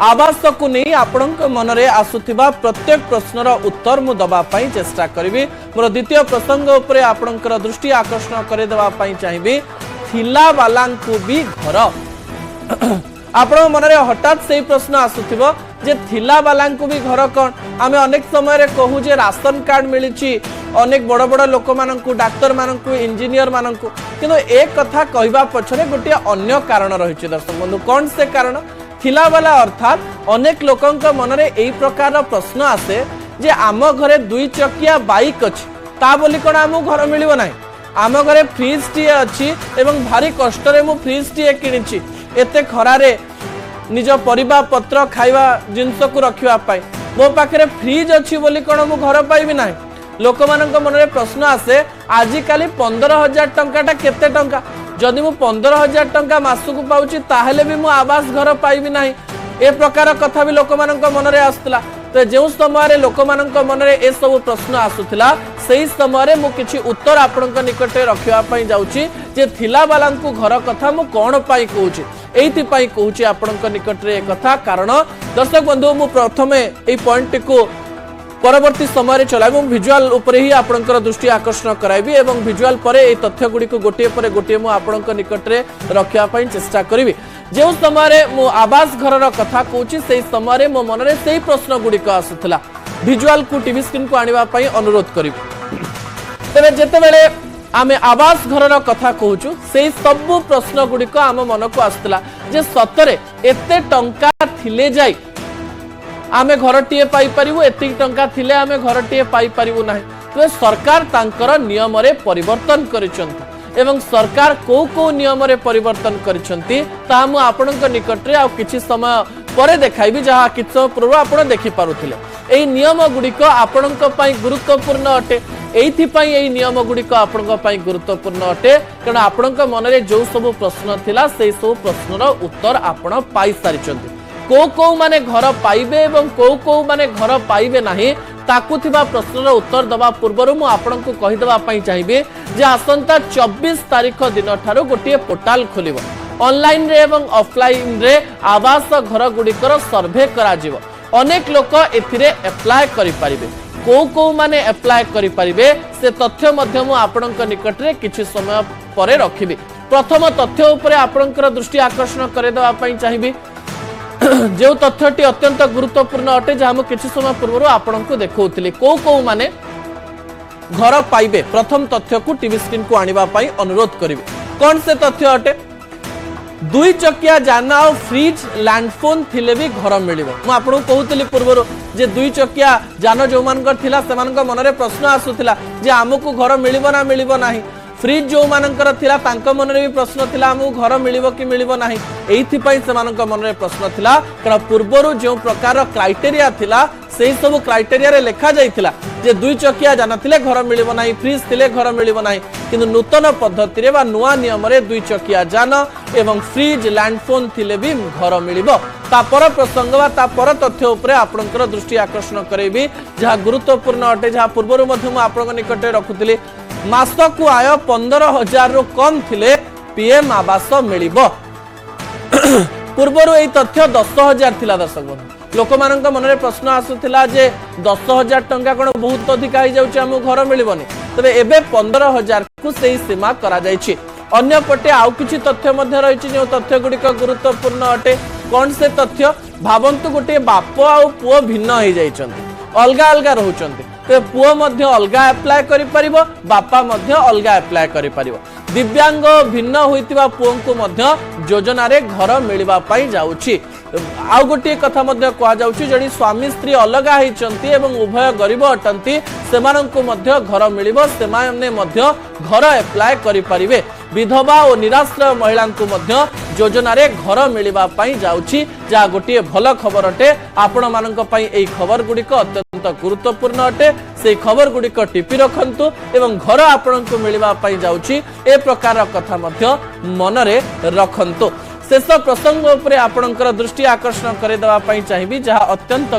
आवास को नहीं आपण मनरे आसुथिबा प्रत्येक प्रश्नर उत्तर मु दबा पई चेष्टा करिवि। मोर द्वितीय प्रसंग उपरे आपणकर दृष्टि आकर्षण करे देबा पई चाहिबि। थिला वालांकु भी घर आपण मनरे हठात से प्रश्न आसुथिबो जे थिला वालांकु भी घर कोन। आमे अनेक समय रे कहू जे राशन कार्ड मिलिछि अनेक बड़ बड़ लोक माननकु डाक्टर माननकु इंजीनियर माननकु, किंतु एक कथा कहबा पछरे गोटे अन्य कारण रहिछि। दर्शक बंधु कोन से कारण? थिला वाला अर्थात अनेक लोकंक मनरे एई प्रकार प्रश्न आसे जे आम घरे दुई चकिया बाइक अछि ता बोली कोन आमु घर मिलिबो नाही। आम घरे फ्रिज टी अछि एवं भारी कष्ट रे मु फ्रिज टी किनिछि, एते खरारे निज परिबा पत्र खाइबा जिंस को रखिबा पाई मो पाखरे फ्रिज अछि बोली कोन मु घर पाइबि नाही। लोक मानक मनरे प्रश्न आसे आजि काली 15,000 टंकाटा केते टंका? जदि मु 15,000 टंका मासकु पाउछि ताहेले भी मु आवास घर पाइबि नाही। ए प्रकार कथा भी लोक मानक मनरे आस्तला। तो जो समय लोक मानक मनरे ए सब प्रश्न आसुथिला सेही समय मु किछि उत्तर आपनक निकटे रखिबा पई जाउछि जे थिला वालांकु घर कथा मु कोन पाई कहूछि। एइथि पई कहूछि आपनक निकटरे कथा कारण दर्शक बंधु मु प्रथमे ए पॉइंट को परवर्ती समय चलाइबो विजुअल उपरे ही आपनकर दृष्टि आकर्षण कराइबी एवं विजुअल परे ए तथ्य गुडी को गोटे परे गोटे मु आपनक निकटरे रखिया पई चेष्टा करिवि। जो समय मु आवास घर कथा कहूछि सेही समय मो मनरे सेही प्रश्न गुडी को आसुथला। विजुअल को टीवी स्क्रीन को आनिबा पई अनुरोध करिवि। तबे जेते बेले आमे आवास घर कथा कहूछु सेही सब प्रश्न गुडी को आम मन को आसुथला जे सतरे एते टंका थिले जाई आमे घर टीए पाई परिबो, एति टंका थिले आमे घर टीए पाई परिबो नाही। तो सरकार तांकर नियम रे परिवर्तन करिसंती एवं सरकार को नियम रे परिवर्तन करिसंती ता मु आपनक निकट रे आ किछि समय परे देखाइबि जहा किछि पूर्व आपण देखि पारुथिले। एई नियम गुडी को आपनक पई गुरुत्वपूर्ण अटे। एइथि पई एई नियम गुडी को आपनक पई गुरुत्वपूर्ण अटे कारण आपनक मन रे जो सब प्रश्न थिला सेई सब प्रश्नर उत्तर आपण पाई सारिचंती। को माने घर पाइबे एवं को माने घर पाइबे नाही ताकु थिबा प्रश्नर उत्तर दबा पूर्वरु मु आपनकु कहि दबा पई चाहिबे जे आसंता 24 तारिख दिन ठारो गोटे पोर्टल खोलिबो। ऑनलाइन रे एवं ऑफलाइन रे आवास घर गुडीकर सर्वे करा जिवो। अनेक लोक एथिरे अप्लाई करि परिबे। को माने अप्लाई करि परिबे से तथ्य मध्य मु आपनक निकट रे किछि समय परे रखिबे। प्रथम तथ्य उपरे आपनकर दृष्टि आकर्षण करे दबा पई चाहिबे जो तथ्यटी अत्यंत गुरुत्वपूर्ण अटे जहाँ किसी समय पूर्व आपण को देखौथिले को माने घर पाइबे। प्रथम तथ्य को टीवी स्क्रीन को आनिबा पई अनुरोध करिवे। कौन से तथ्य अटे? दुई चकिया जान आ फ्रिज लैंडफोन थिले भी घर मिलिबो। मु आपन कहूतली पूर्व जे दुई चकिया जान जो मानकर थिला सेमानक मनरे प्रश्न आसुथिला जे हमकु घर मिलिबो ना मिलिबो नाही। फ्रिज जो मानकर थिला तांक मनरे भी प्रश्न थिला हमकु घर मिलिबो कि मिलिबो नाही। एइथि पई सेमानक मनरे प्रश्न थिला कारण पूर्वरु जो प्रकार क्राइटेरिया थिला सेही सब क्राइटेरिया रे लेखा जाइथिला जे दुई चकिया जान थिले घर मिलिबो नाही, फ्रिज थिले घर मिलिबो नाही। किंतु नूतन पद्धति रे बा नुवा नियम रे दुई चकिया जान एवं फ्रिज लैंडफोन थिले भी घर मिलिबो। ता पर प्रसंग बा ता पर तथ्य उपरे आपनकर दृष्टि आकर्षण करैबी जहा गुरुत्वपूर्ण अटे। जहा पूर्वरु मध्य मु आपनक निकटे रखुतली मासकु आय 15,000 रु कम थिले पीएम आवास मिलिबो। पूर्वरु एई तथ्य 10,000 थिला। दर्शक बंधु लोक मानक मनरे प्रश्न आसुथिला जे 10,000 टंका कोन बहुत अधिक आइ जाउछि हम घर मिलिबोनी। तबे एबे 15,000 को सेही सीमा करा जाइछि। अन्य पटे आउ किछि तथ्य मध्ये रहिछि जे तथ्य गुडी को गुरुत्वपूर्ण अटे। कोन से तथ्य? भावंतु गोटे बाप आ पुओ भिन्न होई जाइछन्ति, अलगा अलगा रहउछन्ति। तो पुओ मध्य अलगा अप्लाई करि परिबो, बापा मध्य अलगा अप्लाई करि परिबो। दिव्यांग भिन्न होइतिबा पुओंकु मध्य योजना रे घर मिलिबा पई जाउछि। आउ गोटे कथा मध्य कहा जाउछि जडी स्वामी स्त्री अलगा हिचंती एवं उभय गरीब अटंती सेमानंकु मध्य घर मिलिबो, सेमाने मध्य घर अप्लाई करि परिबे। विधवा और निराश्रय महिलांकु मध्य योजना रे घर मिलिबा पई जाउछि जा गोटे भल खबर अटे। आपण मानक पई एई खबर गुडी को अत्यंत गुरुत्वपूर्ण अटे। से खबर गुडी को टिपी रखंतु एवं घर आपणको मिलिबा पई जाउछि ए प्रकार कथा मध्य मनरे रखंतु। शेष प्रसंग उपरे आपणकर दृष्टि आकर्षण करे दवा पई चाहिबी जहा अत्यंत